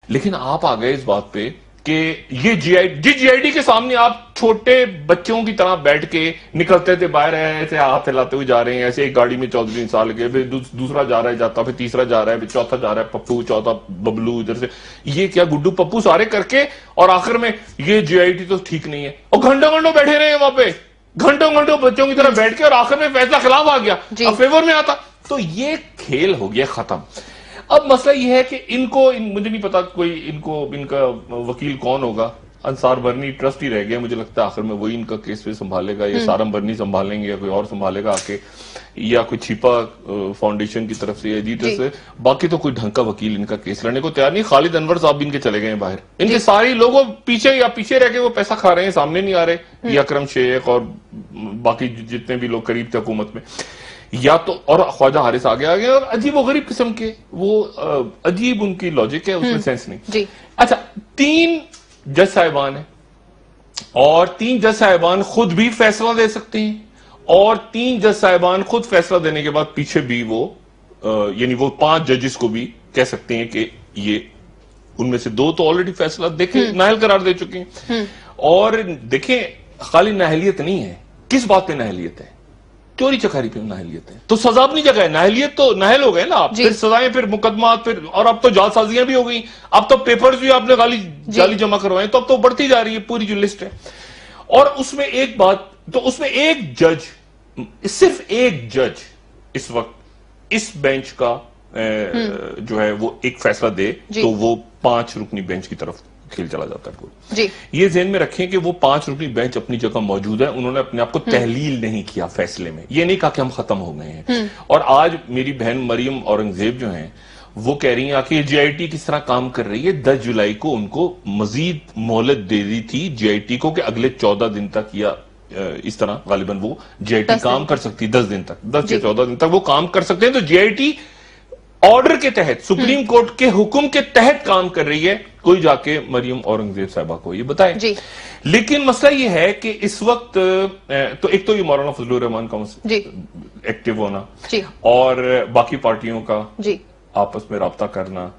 लेकिन आप आ गए इस बात पे कि ये जीआईडी के सामने आप छोटे बच्चों की तरह बैठ के निकलते थे बाहर, ऐसे हाथ हिलाते हुए जा रहे हैं, ऐसे एक गाड़ी में 14 साल के, फिर दूसरा जा रहा है जाता, फिर तीसरा जा रहा है, फिर चौथा जा रहा है पप्पू, चौथा बबलू, इधर से ये क्या गुड्डू पप्पू सारे करके, और आखिर में ये जीआईडी तो ठीक नहीं है, और घंटों घंटों बैठे रहे वहां पे, घंटों घंटों बच्चों की तरह बैठ के, और आखिर में फैसला खिलाफ आ गया, अब फेवर में आता। तो ये खेल हो गया खत्म। अब मसला यह है कि मुझे नहीं पता कोई इनका वकील कौन होगा, अंसार बर्नी ट्रस्ट ही रह गया, मुझे लगता है आखिर में वही इनका केस पे संभालेगा, या सारम बर्नी संभालेंगे, या कोई और संभालेगा आके, या कोई छिपा फाउंडेशन की तरफ से, या जी तरफ से। बाकी तो कोई ढंग का वकील इनका केस लड़ने को तैयार नहीं। खालिद अनवर साहब भी इनके चले गए हैं बाहर, इनके सारे लोगों पीछे रह के वो पैसा खा रहे हैं, सामने नहीं आ रहे, या अकरम शेख और बाकी जितने भी लोग करीब थे हुकूमत में, या तो, और ख्वाजा हारिस आगे आ गए, और अजीब व गरीब किस्म के वो अजीब उनकी लॉजिक है, उसमें सेंस नहीं जी। अच्छा, 3 जज साहिबान है, और 3 जज साहिबान खुद भी फैसला दे सकते हैं, और 3 जज साहिबान खुद फैसला देने के बाद पीछे भी वो यानी वो 5 जजेस को भी कह सकते हैं कि ये उनमें से 2 तो ऑलरेडी फैसला देखे नाहल करार दे चुके हैं। और देखें, खाली नाहलियत नहीं है, किस बात पे नाहलियत है? चोरी चकारी पे नाहलियत है, तो सजा अपनी जगह है, नाहलियत तो नाहल हो गए ना आप, फिर सजाएं, फिर मुकदमा, फिर, और अब तो जालसाजियां भी हो गई, अब तो पेपर्स भी आपने जाली जमा करवाए, तो अब तो बढ़ती जा रही है पूरी जो लिस्ट है। और उसमें एक बात, तो उसमें एक जज, सिर्फ एक जज इस वक्त इस बेंच का जो है वो एक फैसला दे, तो वो 5 रुकनी बेंच की तरफ खेल चला जाता है पूरा। ये ज़हन में रखें कि वो 5 रुकनी बेंच अपनी जगह मौजूद है, उन्होंने अपने आप को तहलील नहीं किया फैसले में, ये नहीं कहा कि हम खत्म हो गए हैं। और आज मेरी बहन मरियम औरंगजेब जो हैं, वो कह रही हैं कि जीआईटी किस तरह काम कर रही है। 10 जुलाई को उनको मजीद मोहलत दे दी थी जीआईटी को कि अगले 14 दिन तक, या इस तरह गालिबन वो जीआईटी काम कर सकती, 10 दिन तक, 10 या 14 दिन तक वो काम कर सकते हैं। तो जीआईटी ऑर्डर के तहत, सुप्रीम कोर्ट के हुक्म के तहत काम कर रही है, कोई जाके मरियम औरंगजेब साहिबा को ये बताए। लेकिन मसला ये है कि इस वक्त तो एक तो ये मौलाना फजलुर रहमान का एक्टिव होना, और बाकी पार्टियों का आपस में राब्ता करना,